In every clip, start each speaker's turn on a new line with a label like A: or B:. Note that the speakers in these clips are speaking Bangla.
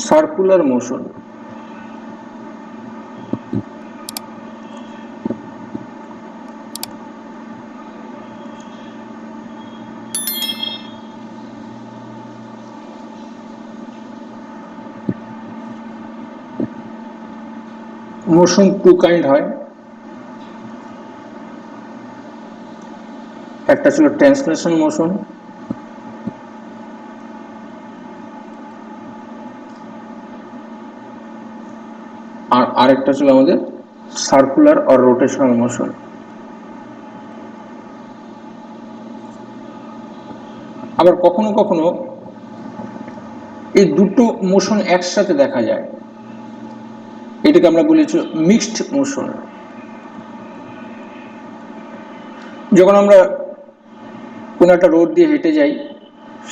A: Circular motion. Motion two kind হয়, একটা ছিল ট্রান্সলেশন মোশন, আর আরেকটা ছিল আমাদের সার্কুলার আর রোটেশনাল মোশন। আবার কখনো কখনো এই দুটো মোশন একসাথে দেখা যায়, এটাকে আমরা বলেছি মিক্সড মোশন। যখন আমরা কোনো একটা রোড দিয়ে হেঁটে যাই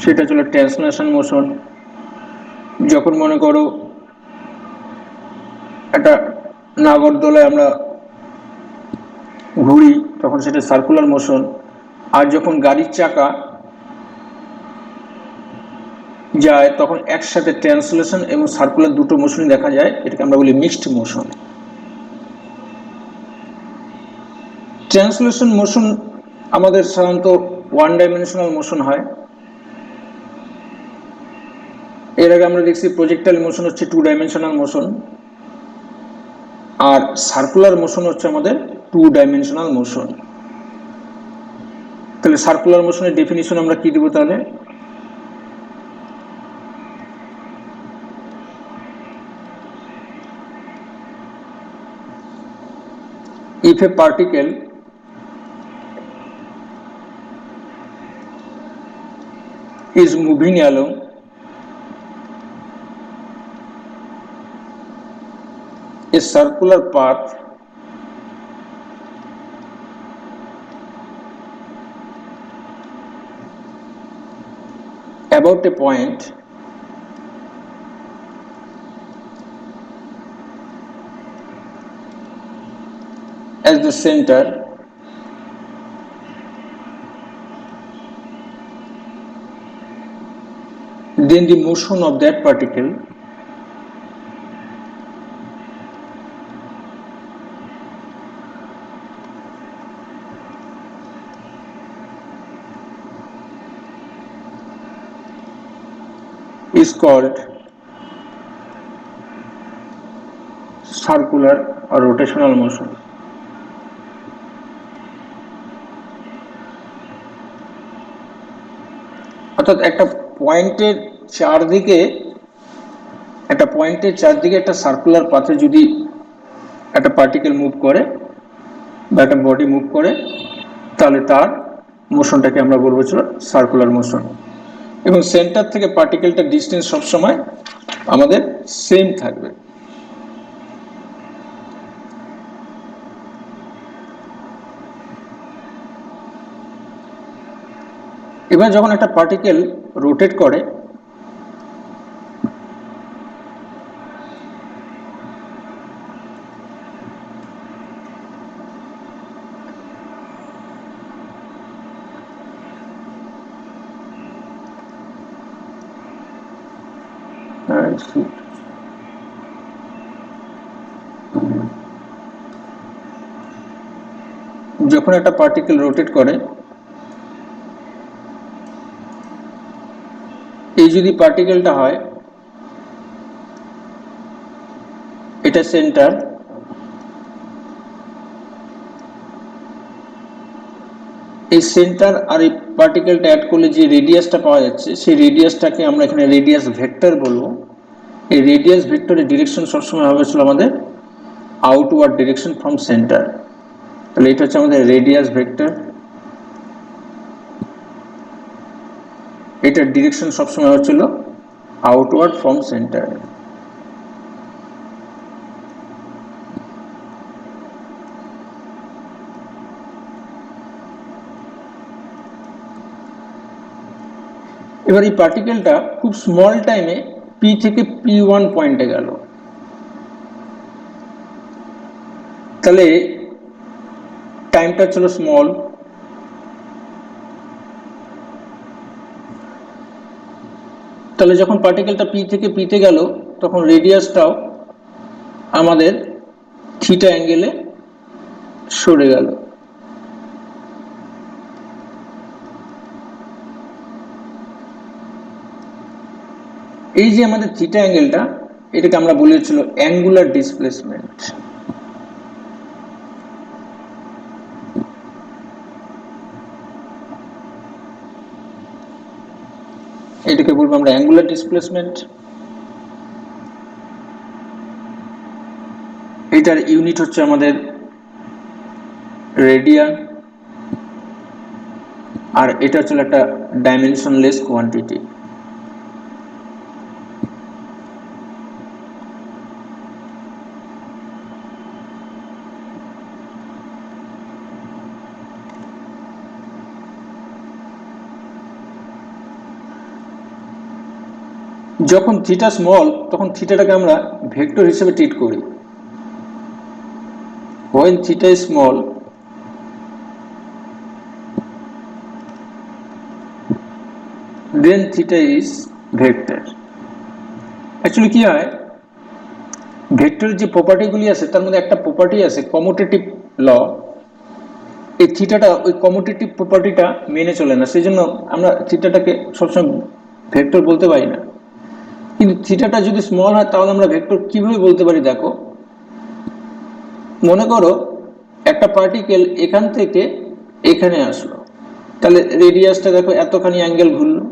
A: সেটা ছিল ট্রান্সলেশন মোশন। যখন মনে করো একটা নাগরদোলায় আমরা ঘুরি তখন সেটা সার্কুলার মোশন। আর যখন গাড়ির চাকা যায় তখন একসাথে ট্রান্সলেশন এবং সার্কুলার দুটো মোশনই দেখা যায়, এটাকে আমরা বলি মিক্সড মোশন। ট্রান্সলেশন মোশন আমাদের সাধারণত ওয়ান ডাইমেনশনাল মোশন হয়। এর আগে আমরা দেখছি প্রজেক্টাইল মোশন হচ্ছে টু ডাইমেনশনাল মোশন, আর সার্কুলার মোশন হচ্ছে আমাদের টু ডাইমেনশনাল মোশন। তাহলে সার্কুলার মোশনের ডেফিনিশন আমরা কি দেব তাহলে? If a particle is moving along a circular path about a point as the center, then the motion of that particle is called circular or rotational motion. অর্থাৎ একটা পয়েন্টের চারদিকে একটা সার্কুলার পাথে যদি একটা পার্টিকেল মুভ করে বা একটা বডি মুভ করে তাহলে তার মোশনটাকে আমরা বলবো ছিল সার্কুলার মোশন। এবং সেন্টার থেকে পার্টিকেলটার ডিস্টেন্স সবসময় আমাদের সেম থাকবে। এবার যখন একটা পার্টিকেল রোটেট করে যখন একটা পার্টিকেল রোটেট করে, এই যদি পার্টিকেলটা হয় এটা সেন্টার, এই সেন্টার আর এই পার্টিকেলটা অ্যাড করলে যে রেডিয়াসটা পাওয়া যাচ্ছে সেই রেডিয়াসটাকে আমরা এখানে রেডিয়াস ভেক্টর বলবো। এই রেডিয়াস ভেক্টরের ডিরেকশন সবসময় হবে ছিল আমাদের আউটওয়ার্ড ডিরেকশন ফ্রম সেন্টার। তাহলে এটা হচ্ছে আমাদের রেডিয়াস ভেক্টর, এটার ডিরেকশন সবসময় হচ্ছিল আউটওয়ার্ড ফ্রম সেন্টার। এবার এই পার্টিকেলটা খুব স্মল টাইমে পি থেকে P1 পয়েন্টে গেল, তাহলে টাইমটা ছিল স্মল, তাহলে যখন পার্টিকেলটা পি থেকে পিতে গেল তখন রেডিয়াসটাও আমাদের থিটা অ্যাঙ্গেলে সরে গেল। এই যে আমাদের থিটা অ্যাঙ্গেলটা, এটাকে আমরা বলেছিল অ্যাঙ্গুলার ডিসপ্লেসমেন্ট। এটাকে বলবো আমরা অ্যাঙ্গুলার ডিসপ্লেসমেন্ট। এটার ইউনিট হচ্ছে আমাদের রেডিয়ান, আর এটা হচ্ছে একটা ডাইমেনশনলেস কোয়ান্টিটি। যখন থিটা স্মল তখন থিটাটাকে আমরা ভেক্টর হিসেবে ট্রিট করি। when theta is small then theta is vector। Actually কি হয়, ভেক্টরের যে প্রপার্টিগুলি আছে তার মধ্যে একটা প্রপার্টি আছে কমিউটেটিভ ল। এই থিটাটা ওই কমিউটেটিভ প্রপার্টিটা মেনে চলে না, সেই জন্য আমরা থিটাটাকে সবসময় ভেক্টর বলতে পারি না। কিন্তু থিটাটা যদি স্মল হয় তাহলে আমরা ভেক্টর কিভাবে বলতে পারি দেখো। মনে করো একটা পার্টিকেল এখান থেকে এখানে আসলো, তাহলে রেডিয়াসটা দেখো এতখানি অ্যাঙ্গেল ঘুরলো,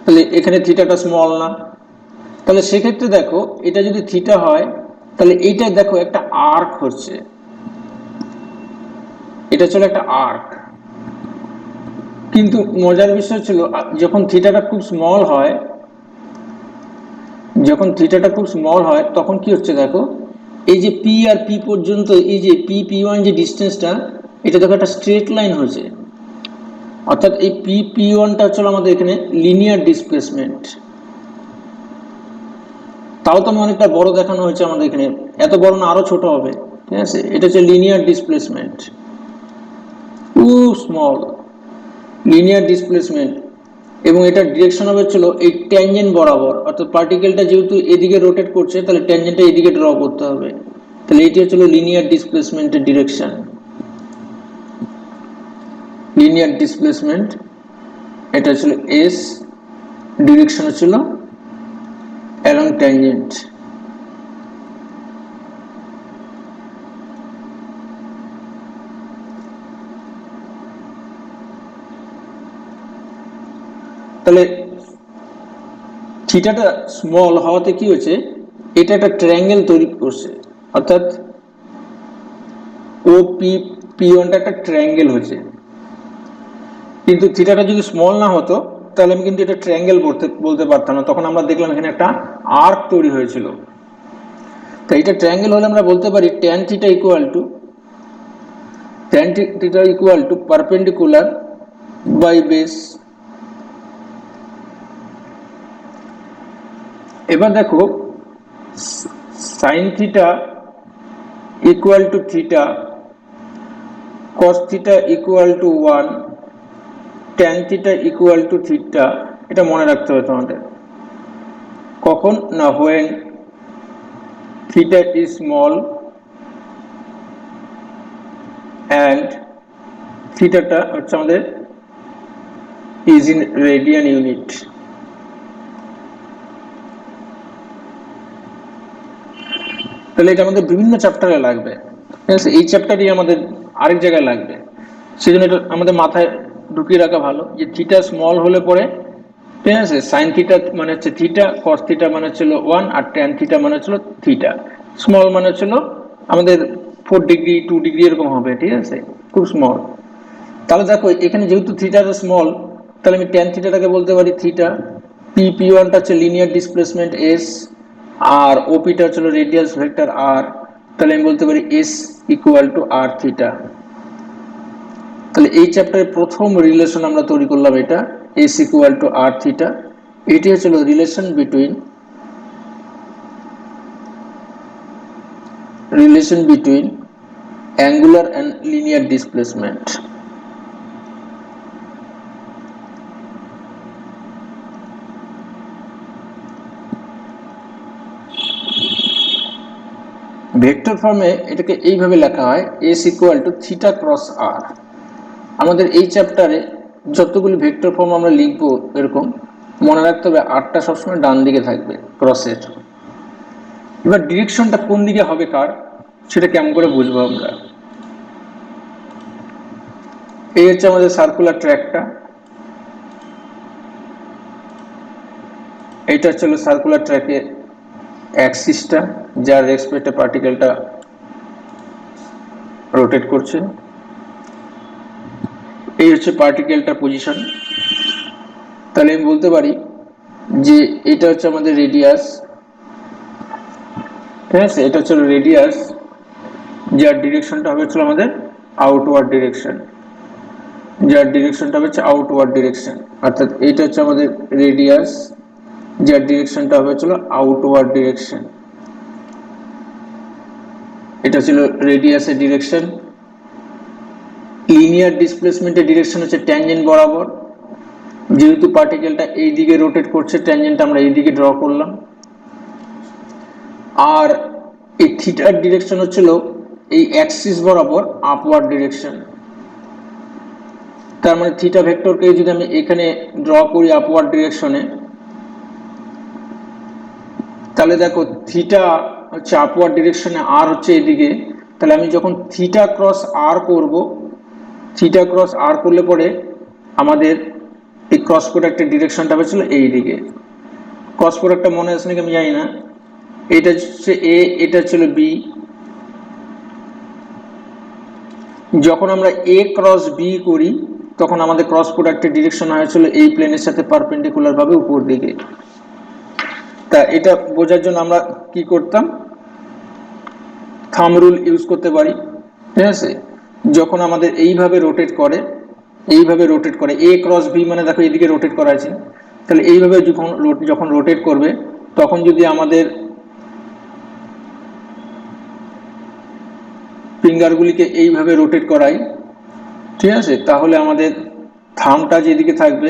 A: তাহলে এখানে থিটাটা স্মল না। তাহলে সেক্ষেত্রে দেখো এটা যদি থিটা হয় তাহলে এইটা দেখো একটা আর্ক হচ্ছে, এটা ছিল একটা আর্ক। কিন্তু মজার বিষয় ছিল যখন থিটাটা খুব স্মল হয়, যখন থিটাটা খুব স্মল হয় তখন কি হচ্ছে দেখো, এই যে পি আর পি পর্যন্ত এই যে পি পি ওয়ান যে ডিস্টেন্সটা, এটা দেখো একটা স্ট্রেট লাইন হয়েছে। অর্থাৎ এই পি পি ওয়ানটা হচ্ছে আমাদের এখানে লিনিয়ার ডিসপ্লেসমেন্ট। তাও তো অনেকটা বড় দেখানো হয়েছে আমাদের এখানে, এত বড় না আরো ছোট হবে, ঠিক আছে। এটা হচ্ছে লিনিয়ার ডিসপ্লেসমেন্ট, খুব স্মল লিনিয়ার ডিসপ্লেসমেন্ট। এবং এটার ডিরেকশন হবে ছিল এই ট্যানজেন্ট বরাবর, অর্থাৎ পার্টিকেলটা যেহেতু এদিকে রোটেট করছে তাহলে ট্যানজেন্টটা এদিকে ড্র করতে হবে। তাহলে এটি হচ্ছিল লিনিয়ার ডিসপ্লেসমেন্টের ডিরেকশন, লিনিয়ার ডিসপ্লেসমেন্ট। এটা ছিল এস, ডিরেকশন ছিল অ্যালং ট্যানজেন্ট। তাহলে থিটাটা স্মল হওয়াতে কি হয়েছে, এটা একটা ট্রায়াঙ্গেল তৈরি করছে, অর্থাৎ ও পি পি ওয়ানটা একটা ট্রায়াঙ্গেল হয়েছে। কিন্তু থিটাটা যদি স্মল না হতো তাহলে আমি কিন্তু এটা ট্রায়াঙ্গেল বলতে পারতাম না, তখন আমরা দেখলাম এখানে একটা আর্ক তৈরি হয়েছিল। তো এটা ট্রায়াঙ্গেল হলে আমরা বলতে পারি tan theta equal to perpendicular by base. এবার দেখো sine theta equal to theta, cos theta equal to 1, tan theta equal to theta. এটা মনে রাখতে হবে তোমাদের। কখন না, when theta is small and থিটাটা হচ্ছে আমাদের ইজ ইন রেডিয়ান ইউনিট। তাহলে এটা আমাদের বিভিন্ন চ্যাপ্টারে লাগবে, ঠিক আছে। এই চ্যাপ্টারই আমাদের আরেক জায়গায় লাগবে, সেই জন্য এটা আমাদের মাথায় ঢুকিয়ে রাখা ভালো যে থিটা স্মল হলে পরে, ঠিক আছে, সাইন থিটা মানে হচ্ছে থিটা, কস থিটা মানে হচ্ছিল 1, আর ট্যান থিটা মানে হচ্ছিল থিটা। স্মল মানে হচ্ছিল আমাদের 4 ডিগ্রি 2 ডিগ্রি এরকম হবে, ঠিক আছে, খুব স্মল। তাহলে দেখো এখানে যেহেতু থিটাটা স্মল, তাহলে আমি ট্যান থিটাটাকে বলতে পারি থিটা, পি পি ওয়ানটা হচ্ছে লিনিয়ার ডিসপ্লেসমেন্ট এস, আর ওপিটা হচ্ছিল রেডিয়াস ভেক্টর আর। তাহলে আমি বলতে পারি S equal to R theta. তাহলে এই চ্যাপ্টারের প্রথম রিলেশন আমরা তৈরি করলাম এটা, S equal to R theta. এটি হচ্ছিল relation between angular and linear displacement. Vector ফর্মে এটাকে এইভাবে লেখা হয় s equal to theta cross r। আমাদের এই চ্যাপ্টারে যতগুলি ভেক্টর ফর্ম আমরা লিখবো এরকম মনে রাখতে হবে আরটা সবসময় ডান দিকে থাকবে ক্রসের। এবার ডিরেকশনটা কোন দিকে হবে কার সেটা কেমন করে বুঝবো আমরা। এই হচ্ছে আমাদের সার্কুলার ট্র্যাকটা, এইটা হচ্ছে সার্কুলার ট্র্যাকের অ্যাক্সিসটা যার রেসপেক্টে পার্টিকেলটা রোটেট করছে। এই হচ্ছে পার্টিকেলটার পজিশন। তাহলে আমি বলতে পারি যে এটা হচ্ছে আমাদের রেডিয়াস, ঠিক আছে, এটা হচ্ছে রেডিয়াস যার ডিরেকশনটা হবে হচ্ছে আমাদের আউটওয়ার্ড ডিরেকশন, যার ডিরেকশনটা হবে আউটওয়ার্ড ডিরেকশন। অর্থাৎ এটা হচ্ছে আমাদের রেডিয়াস যার ডিরেকশনটা হবে হচ্ছে আউটওয়ার্ড ডিরেকশন। এটা ছিল রেডিয়াসের ডিরেকশন। লিনিয়ার ডিসপ্লেসমেন্টের ডিরেকশন হচ্ছে ট্যানজেন্ট বরাবর, যেহেতু পার্টিকেলটা এই দিকে রোটেট করছে ট্যানজেন্ট আমরা এই দিকে ড্র করলাম। আর এই থিটার ডিরেকশন হচ্ছিল এই অ্যাক্সিস বরাবর আপওয়ার্ড ডিরেকশন। তার মানে থিটা ভেক্টরকে যদি আমি এখানে ড্র করি আপওয়ার্ড ডিরেকশনে, তাহলে দেখো থিটা হচ্ছে আপওয়ার্ড ডিরেকশনে, আর হচ্ছে এদিকে। তাহলে আমি যখন থিটা ক্রস আর করব, থিটা ক্রস আর করলে পরে আমাদের এই ক্রস প্রোডাক্টের ডিরেকশনটা হচ্ছিল এই দিকে। ক্রস প্রোডাক্টটা মনে আছে নাকি আমি জানি না, এটা হচ্ছে এ, এটা ছিল বি। যখন আমরা এ ক্রস বি করি তখন আমাদের ক্রস প্রোডাক্টের ডিরেকশন হয়েছিল এই প্লেনের সাথে পারপেন্ডিকুলার ভাবে উপর দিকে। তা এটা বোঝার জন্য আমরা কি করতাম, থাম্ব রুল ইউজ করতে পারি, ঠিক আছে। যখন আমাদের এইভাবে রোটেট করে, এইভাবে রোটেট করে এ ক্রস বি মানে দেখো এইদিকে রোটেট করা আছে, তাহলে এইভাবে যখন রোটেট করবে তখন যদি আমাদের ফিঙ্গারগুলিকে এইভাবে রোটেট করাই, ঠিক আছে, তাহলে আমাদের থাম্বটা যেদিকে থাকবে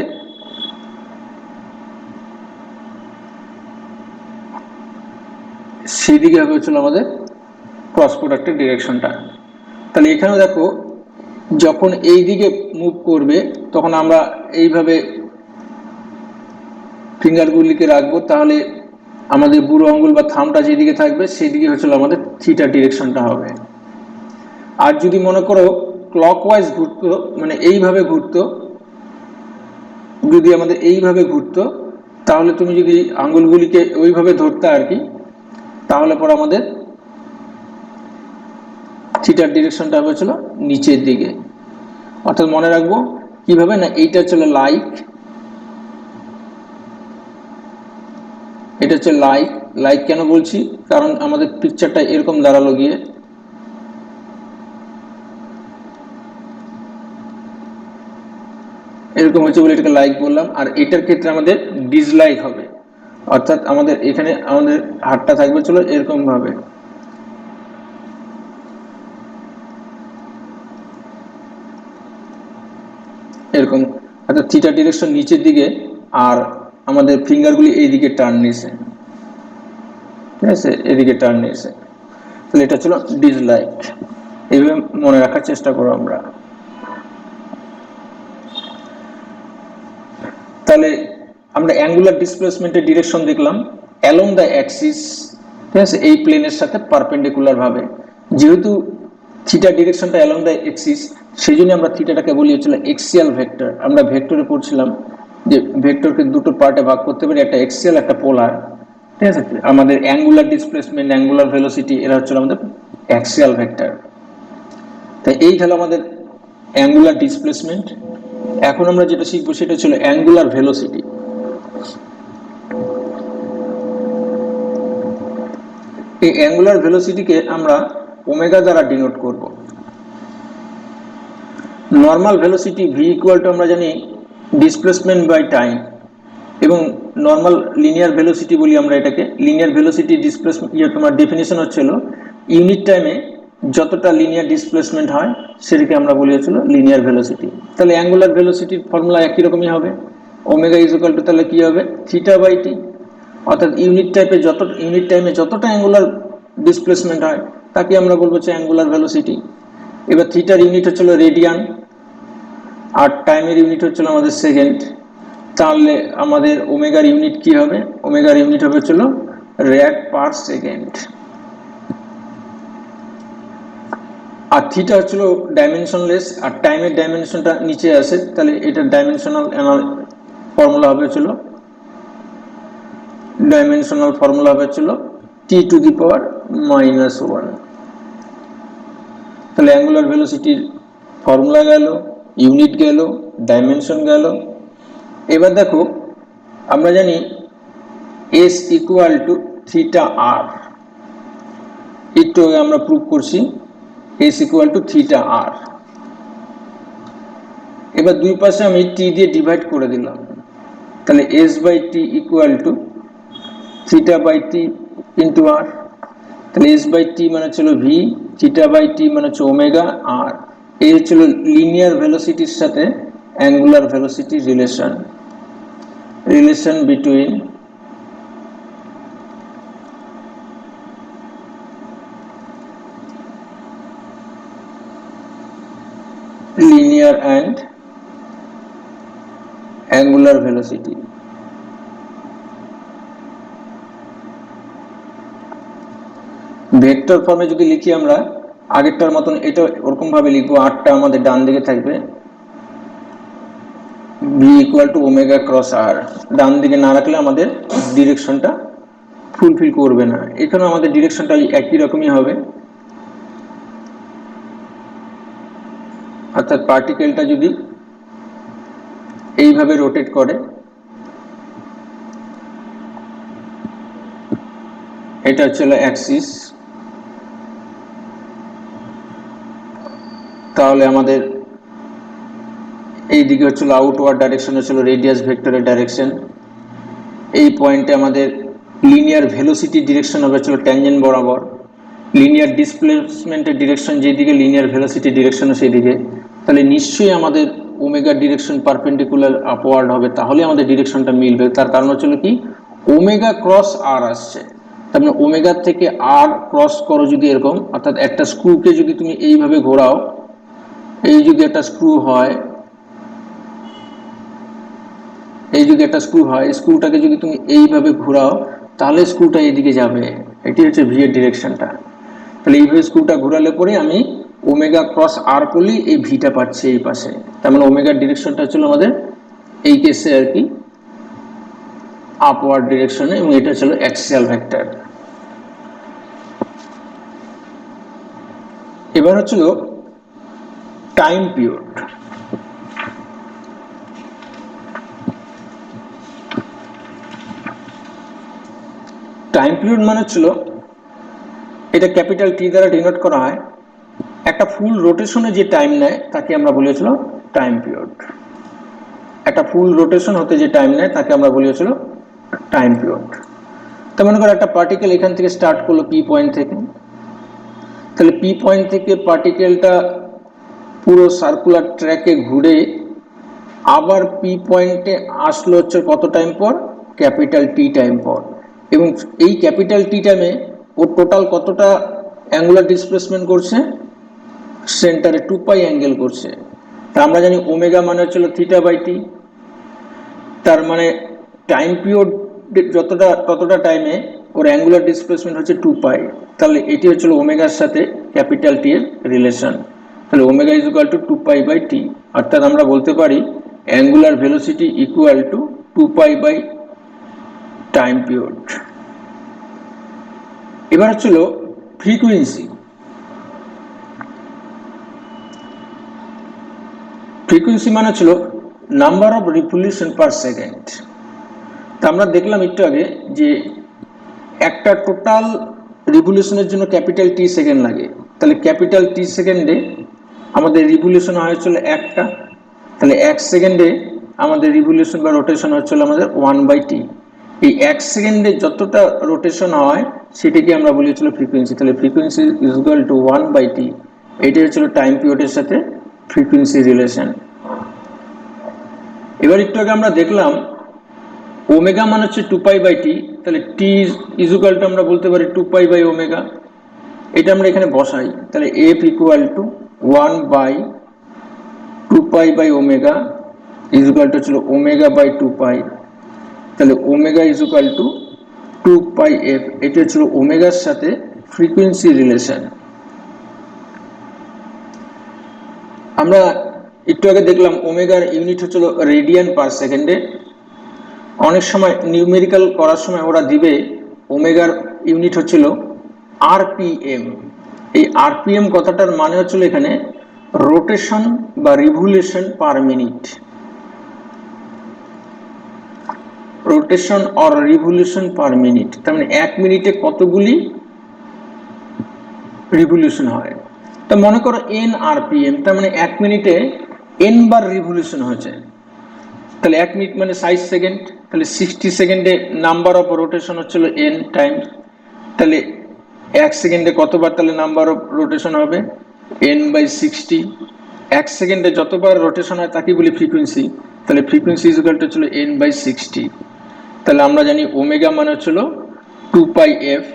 A: সেদিকে হবে হচ্ছিল আমাদের ক্রস প্রোডাক্টের ডিরেকশনটা। তাহলে এখানেও দেখো যখন এই দিকে মুভ করবে তখন আমরা এইভাবে ফিঙ্গারগুলিকে রাখবো, তাহলে আমাদের বুড়ো আঙ্গুল বা থামটা যেদিকে থাকবে সেদিকে হচ্ছিল আমাদের থিটার ডিরেকশনটা হবে। আর যদি মনে করো ক্লকওয়াইজ ঘুরতো, মানে এইভাবে ঘুরতো, যদি আমাদের এইভাবে ঘুরতো তাহলে তুমি যদি আঙ্গুলগুলিকে ওইভাবে ধরতে আর কি, তাহলে পর আমাদের থিটার ডিরেকশনটা হয়েছিল নিচের দিকে। অর্থাৎ মনে রাখবো কিভাবে না, এইটা হচ্ছে লাইক, এটা হচ্ছে লাইক। লাইক কেন বলছি, কারণ আমাদের পিকচারটা এরকম দাঁড়ালো গিয়ে, এরকম হচ্ছে বলে এটাকে লাইক বললাম। আর এটার ক্ষেত্রে আমাদের ডিসলাইক হবে, অর্থাৎ আমাদের এখানে আমাদের হাতটা থাকবে চলো এরকম ভাবে, এরকম, অর্থাৎ থিটা ডিরেকশন নিচের দিকে আর আমাদের ফিঙ্গারগুলি এইদিকে টার্ন নিয়েছে, ঠিক আছে, এদিকে টার্ন নিয়েছে। তাহলে এটা ছিল ডিসলাইক। এইভাবে মনে রাখার চেষ্টা করো আমরা। তাহলে আমরা অ্যাঙ্গুলার ডিসপ্লেসমেন্টের ডিরেকশন দেখলাম অ্যালং দ্য অ্যাক্সিস, ঠিক আছে, এই প্লেনের সাথে পারপেন্ডিকুলার ভাবে। যেহেতু থিটা ডিরেকশনটা অ্যালং দ্য অ্যাক্সিস, সেই জন্য আমরা থিটাটাকে বলি হচ্ছিল এক্সিয়াল ভেক্টর। আমরা ভেক্টরে পড়ছিলাম যে ভেক্টরকে দুটো পার্টে ভাগ করতে পারি, একটা এক্সিয়াল একটা পোলার, ঠিক আছে। আমাদের অ্যাঙ্গুলার ডিসপ্লেসমেন্ট অ্যাঙ্গুলার ভেলোসিটি এরা হচ্ছিল আমাদের অ্যাক্সিয়াল ভেক্টর। তাই এই হলো আমাদের অ্যাঙ্গুলার ডিসপ্লেসমেন্ট। এখন আমরা যেটা শিখবো সেটা ছিল অ্যাঙ্গুলার ভেলোসিটি। এই অ্যাঙ্গুলার ভেলোসিটিকে আমরা ওমেগা দ্বারা ডিনোট করব। Normal velocity V equal to আমরা জানি ডিসপ্লেসমেন্ট বাই টাইম, এবং নর্মাল লিনিয়ার ভেলোসিটি বলি আমরা এটাকে। লিনিয়ার ভেলোসিটি ডিসপ্লেসমেন্ট তোমার ডেফিনিশন হচ্ছিল ইউনিট টাইমে যতটা লিনিয়ার ডিসপ্লেসমেন্ট হয় সেটাকে আমরা বলি হচ্ছিল লিনিয়ার ভেলোসিটি। তাহলে অ্যাঙ্গুলার ভেলোসিটির ফর্মুলা একই রকমই হবে, ওমেগা ইজ ইকুয়াল টু তাহলে কি হবে থিটা বাই টি। অর্থাৎ ইউনিট টাইমে যতটা অ্যাঙ্গুলার ডিসপ্লেসমেন্ট হয় তাকে আমরা বলবো হচ্ছে অ্যাঙ্গুলার ভেলোসিটি। এবার থিটার ইউনিট হচ্ছিল রেডিয়ান আর টাইমের ইউনিট হচ্ছিল আমাদের সেকেন্ড। তাহলে আমাদের ওমেগার ইউনিট কি হবে? ওমেগার ইউনিট হবে হচ্ছিল র্যাড পার সেকেন্ড। আর থিটা হচ্ছিল ডাইমেনশনলেস আর টাইমের ডাইমেনশনটা নিচে আসে, তাহলে এটার ডাইমেনশনাল ফর্মুলা হবে হচ্ছিল টি টু দি পাওয়ার -1। তাহলে অ্যাঙ্গুলার ভেলোসিটির ফর্মুলা গেল, ইউনিট গেল, ডাইমেনশন গেল। এবার দেখো আমরা জানি এস ইকুয়াল টু থিটা আর, একটু আগে আমরা প্রুভ করছি এস ইকুয়াল টু থিটা আর। এবার দুই পাশে আমি টি দিয়ে ডিভাইড করে দিলাম, তাহলে S by T equal to theta by T into R. তাহলে এস বাই টি মানে ছিল ভি, থিটা বাই টি মানে হচ্ছে ওমেগা, আর এই হচ্ছিল লিনিয়ার ভেলোসিটির সাথে অ্যাঙ্গুলার ভেলোসিটির relation between linear and angular velocity। Vector ফর্মে যদি লিখি আমরা আগেরটার মতন এটা ওরকম ভাবে লিখবো, আরটা আমাদের ডান দিকে থাকবে, v equal to omega cross R. ডান দিকে না রাখলে আমাদের ডিরেকশনটা ফুলফিল করবে না। এখানে আমাদের ডিরেকশনটা একই রকমই হবে, অর্থাৎ পার্টিকেলটা যদি এইভাবে রোটেট করে, এটা হচ্ছে অ্যাক্সিস, তাহলে আমাদের এই দিকে হচ্ছিল আউটওয়ার্ড ডাইরেকশন, হচ্ছিল রেডিয়াস ভেক্টরের ডাইরেকশন। এই পয়েন্টে আমাদের লিনিয়ার ভেলোসিটি ডিরেকশন হবে হচ্ছিল ট্যানজেন্ট বরাবর, লিনিয়ার ডিসপ্লেসমেন্টের ডিরেকশন যেদিকে লিনিয়ার ভেলোসিটি ডিরেকশন সেই দিকে। তাহলে নিশ্চয়ই আমাদের ওমেগার ডিরেকশন পারপেন্ডিকুলার আপওয়ার্ড হবে, তাহলে আমাদের ডিরেকশনটা মিলবে। তার কারণ হচ্ছিল কি, ওমেগা ক্রস আর আসছে, তার মানে ওমেগা থেকে আর ক্রস করো যদি এরকম, অর্থাৎ একটা স্ক্রুকে যদি তুমি এইভাবে ঘোরাও, এই যদি একটা স্ক্রু হয়, স্ক্রুটাকে যদি তুমি এইভাবে ঘোরাও তাহলে স্ক্রুটা এইদিকে যাবে, এটি হচ্ছে ভি এর ডিরেকশনটা। তাহলে এইভাবে স্ক্রুটা ঘোরালে পরে আমি ওমেগা ক্রস আর করলেই এই ভিটা পাচ্ছি এই পাশে, তার মানে ওমেগার ডিরেকশনটা হচ্ছিল আমাদের এই কেসে আর কি আপওয়ার্ড ডিরেকশনে, এবং এটা ছিল অ্যাক্সিয়াল ভেক্টর। এবার হচ্ছিল টাইম পিরিয়ড। টাইম পিরিয়ড মানে ছিল, এটা ক্যাপিটাল টি দ্বারা ডিনোট করা হয়, একটা ফুল রোটেশনে যে টাইম নেয় তাকে আমরা বলেছিল টাইম পিরিয়ড। একটা ফুল রোটেশন হতে যে টাইম নেয় তাকে আমরা বলেছিল টাইম পিরিয়ড। তো মনে করো একটা পার্টিকেল এখান থেকে স্টার্ট করলো পি পয়েন্ট থেকে, তাহলে পি পয়েন্ট থেকে পার্টিকেলটা পুরো সার্কুলার ট্র্যাকে ঘুরে আবার পি পয়েন্টে আসলো হচ্ছে কত টাইম পর? ক্যাপিটাল টি টাইম পর। এবং এই ক্যাপিটাল টি টাইমে ও টোটাল কতটা অ্যাঙ্গুলার ডিসপ্লেসমেন্ট করছে? সেন্টারে 2 পাই অ্যাঙ্গেল করছে। তা আমরা জানি ওমেগা মানে হচ্ছিল থিটা বাই টি, তার মানে টাইম পিরিয়ড ততটা টাইমে ওর অ্যাঙ্গুলার ডিসপ্লেসমেন্ট হচ্ছে 2 পাই। তাহলে এটি হচ্ছিল ওমেগার সাথে ক্যাপিটাল টি এর রিলেশন। তাহলে omega is equal to 2 pi by T, অর্থাৎ আমরা বলতে পারি angular velocity equal to 2 pi by time period. এবার হচ্ছিল ফ্রিকুয়েন্সি। ফ্রিকুয়েন্সি মানে ছিল number of revolution per second. তা আমরা দেখলাম একটু আগে যে একটা টোটাল রিভলিউশনের জন্য ক্যাপিটাল টি সেকেন্ড লাগে, তাহলে ক্যাপিটাল টি সেকেন্ডে আমাদের রিভলিউশন হয়েছিল একটা, তাহলে 1 সেকেন্ডে আমাদের রিভলিউশন বা রোটেশন হচ্ছিল আমাদের 1 বাই টি। এই 1 সেকেন্ডে যতটা রোটেশন হয় সেটাকে আমরা বলেছিল ফ্রিকুয়েন্সি। তাহলে frequency is equal to 1 by T, এটাই হচ্ছিল টাইম পিরিয়ডের সাথে ফ্রিকুয়েন্সি রিলেশন। এবার একটু আগে আমরা দেখলাম ওমেগা মানে হচ্ছে 2 পাই বাই টি, তাহলে টি ইজ ইকুয়াল টু আমরা বলতে পারি 2 পাই বাই ওমেগা। এটা আমরা এখানে বসাই, তাহলে f ইকুয়াল টু 1/2π/ওমেগা ইকুয়াল টু ছিল ওমেগা/2π, তাহলে ওমেগা ইকুয়াল টু 2πf, এটা ছিল ওমেগার সাথে ফ্রিকোয়েন্সি রিলেশন। আমরা একটু আগে দেখলাম ওমেগার ইউনিট হচ্ছিল রেডিয়ান পার সেকেন্ডে। অনেক সময় নিউমেরিক্যাল করার সময় ওরা দিবে ওমেগার ইউনিট হচ্ছিল আরপিএম। এই আরপিএম কথাটার মানে হচ্ছিল এখানে রোটেশন বা revolution per minute, rotation or revolution per minute, তার মানে 1 মিনিটে কতগুলি রিভলিউশন হয়। তা মনে করো এন আরপিএম, তার মানে 1 মিনিটে এন বার রিভলিউশন হয়েছে, তাহলে 1 মিনিট মানে 60 সেকেন্ড, তাহলে 60 সেকেন্ডে নাম্বার অফ রোটেশন হচ্ছিল এন টাইমস, তাহলে 1 সেকেন্ডে কতবার তাহলে নাম্বার অফ রোটেশন হবে n/60। 1 সেকেন্ডে যতবার রোটেশন হয় তাকে বলি ফ্রিকোয়েন্সি, তাহলে ফ্রিকোয়েন্সি ইকুয়াল টু ছিল n/60। তাহলে আমরা জানি ওমেগা মানে হচ্ছিল 2πf,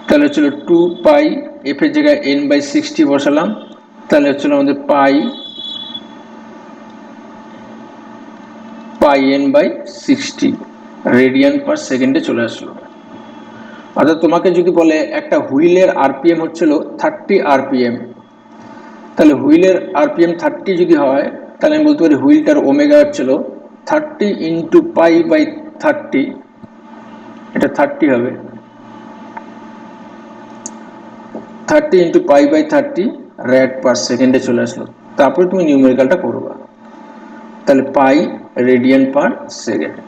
A: তাহলে হচ্ছিল 2πf এর জায়গায় n/60 বসালাম, তাহলে হচ্ছিল আমাদের πn/60 রেডিয়ান পার সেকেন্ডে চলে আসলো। অর্থাৎ তোমাকে যদি বলে একটা হুইলের আরপিএম হচ্ছিল 30 আরপিএম, তাহলে হুইলের আরপিএম 30 যদি হয়, তাহলে আমি বলতে পারি হুইলটার ওমেগা হচ্ছিল 30 ইন্টু π/30, এটা 30 হবে, 30 ইন্টু π/30 রেড পার সেকেন্ডে চলে আসলো। তারপরে তুমি নিউমেরিক্যালটা করবা, তাহলে পাই রেডিয়ান পার সেকেন্ড।